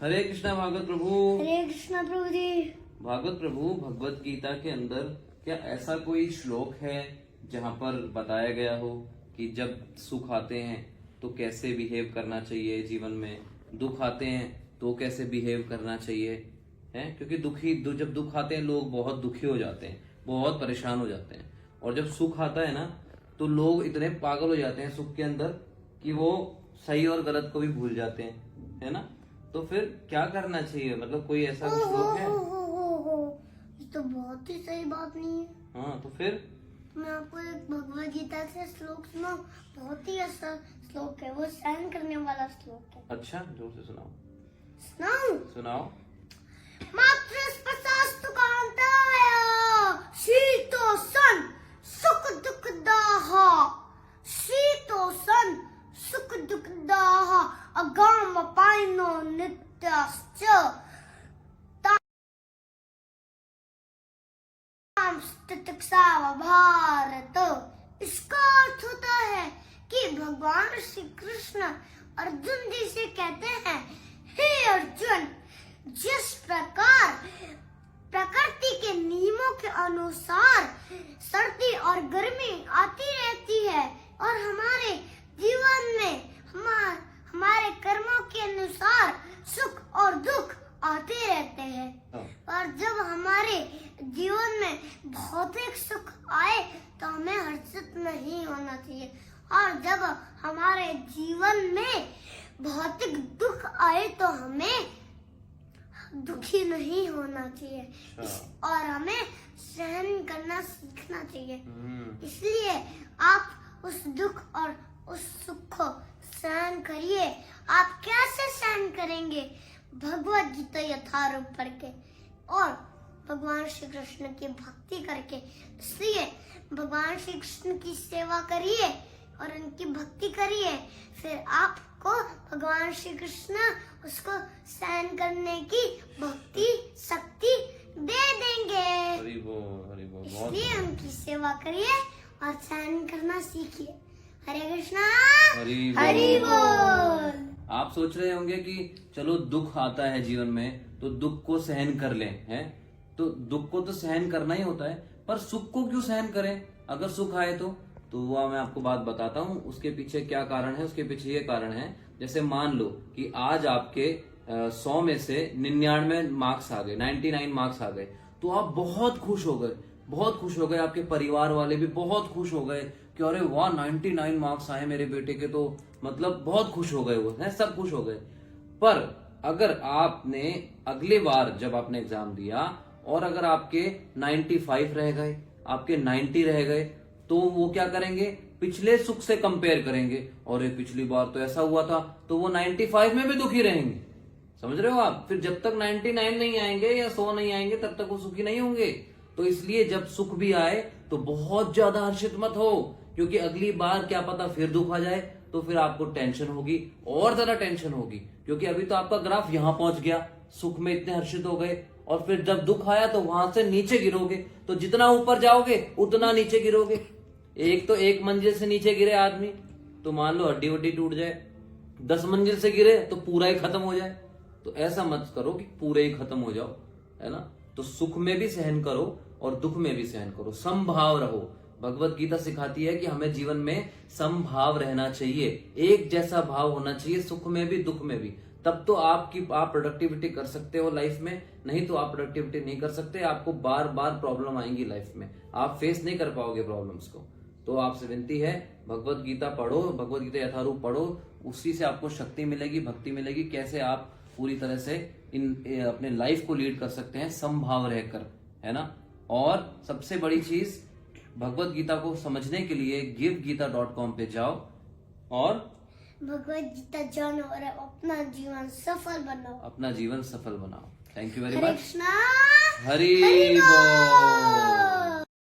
हरे कृष्णा भागवत प्रभु। हरे कृष्णा प्रभु जी। भागवत प्रभु, भगवत गीता के अंदर क्या ऐसा कोई श्लोक है जहाँ पर बताया गया हो कि जब सुख आते हैं तो कैसे बिहेव करना चाहिए जीवन में, दुख आते हैं तो कैसे बिहेव करना चाहिए, है? क्योंकि जब दुख आते हैं लोग बहुत दुखी हो जाते हैं, बहुत परेशान हो जाते हैं, और जब सुख आता है ना तो लोग इतने पागल हो जाते हैं सुख के अंदर कि वो सही और गलत को भी भूल जाते हैं, है ना? तो फिर क्या करना चाहिए, मतलब कोई ऐसा श्लोक है? ये तो बहुत ही सही बात नहीं है। हाँ, तो फिर मैं आपको एक भगवत गीता से श्लोक सुनाऊं। बहुत ही अच्छा श्लोक है, वो सहन करने वाला श्लोक है। अच्छा, जोर से सुनाओ। सुनाओ। मात्र स्पर्शास्तु कांताय शीतोष्ण सुख दुःखदाः शीतोष्ण सुख दुःखदाः अगामपायनो नित्यश्च भारत। इसका अर्थ होता है कि भगवान श्री कृष्ण अर्जुन जी से कहते हैं, हे अर्जुन, जिस प्रकार प्रकृति के नियमों के अनुसार सर्दी और गर्मी आती रहती है और हमारे जीवन में हमारे कर्मों के अनुसार सुख और दुख आते रहते हैं, और जब हमारे जीवन में भौतिक सुख आए तो हमें हर्षित नहीं होना चाहिए, और जब हमारे जीवन में भौतिक दुख आए तो हमें दुखी नहीं होना चाहिए और हमें सहन करना सीखना चाहिए। इसलिए आप उस दुख और उस सुख को सहन करिए। आप कैसे सहन करेंगे? भगवत गीता यथारूप पढ़ के और भगवान श्री कृष्ण की भक्ति करके। इसलिए भगवान श्री कृष्ण की सेवा करिए और उनकी भक्ति करिए, फिर आपको भगवान श्री कृष्ण उसको सहन करने की भक्ति शक्ति दे देंगे। हरि बोल, हरि बोल। इसलिए उनकी सेवा करिए और सहन करना सीखिए। हरे कृष्णा, हरि बोल। आप सोच रहे होंगे कि चलो दुख आता है जीवन में तो दुख को सहन कर लें, हैं? तो दुख को तो सहन करना ही होता है, पर सुख को क्यों सहन करें? अगर सुख आए तो वह मैं आपको बात बताता हूँ, उसके पीछे क्या कारण है। उसके पीछे ये कारण है, जैसे मान लो कि आज आपके 100 में से 99 मार्क्स आ गए, 99 मार्क्स आ गए, तो आप बहुत खुश हो गए, बहुत खुश हो गए। आपके परिवार वाले भी बहुत खुश हो गए कि अरे वाह 99 मार्क्स आए मेरे बेटे के, तो मतलब बहुत खुश हो गए, वो है, सब खुश हो गए। पर अगर आपने अगले बार जब आपने एग्जाम दिया और अगर आपके 95 रह गए, आपके 90 रह गए, तो वो क्या करेंगे? पिछले सुख से कंपेयर करेंगे, और ये पिछली बार तो ऐसा हुआ था, तो वो 95 में भी दुखी रहेंगे। समझ रहे हो आप? फिर जब तक 99 नहीं आएंगे या 100 नहीं आएंगे तब तक वो सुखी नहीं होंगे। तो इसलिए जब सुख भी आए तो बहुत ज्यादा हर्षित मत हो, क्योंकि अगली बार क्या पता फिर दुख आ जाए, तो फिर आपको टेंशन होगी, और ज्यादा टेंशन होगी, क्योंकि अभी तो आपका ग्राफ यहां पहुंच गया, सुख में इतने हर्षित हो गए, और फिर जब दुख आया तो वहां से नीचे गिरोगे, तो जितना ऊपर जाओगे उतना नीचे गिरोगे। एक मंजिल से नीचे गिरे आदमी तो मान लो हड्डी वड्डी टूट जाए, 10 मंजिल से गिरे तो पूरा ही खत्म हो जाए। तो ऐसा मत करो कि पूरे ही खत्म हो जाओ, है ना? तो सुख में भी सहन करो और दुख में भी सहन करो, समभाव रहो। भगवत गीता सिखाती है कि हमें जीवन में समभाव रहना चाहिए, एक जैसा भाव होना चाहिए, सुख में भी दुख में भी। तब तो आप प्रोडक्टिविटी कर सकते हो लाइफ में, नहीं तो आप प्रोडक्टिविटी नहीं कर सकते। आपको बार बार प्रॉब्लम आएंगी लाइफ में, आप फेस नहीं कर पाओगे प्रॉब्लम्स को। तो आपसे विनती है, भगवत गीता पढ़ो, भगवत गीता यथारूप पढ़ो, उसी से आपको शक्ति मिलेगी, भक्ति मिलेगी, कैसे आप पूरी तरह से अपने लाइफ को लीड कर सकते हैं समभाव रहकर, है ना? और सबसे बड़ी चीज, भगवत गीता को समझने के लिए गिवगीता.com पे जाओ और भगवत गीता जानो और अपना जीवन सफल बनाओ। अपना जीवन सफल बनाओ। Thank you very Hare much. Krishna, Hari बोल।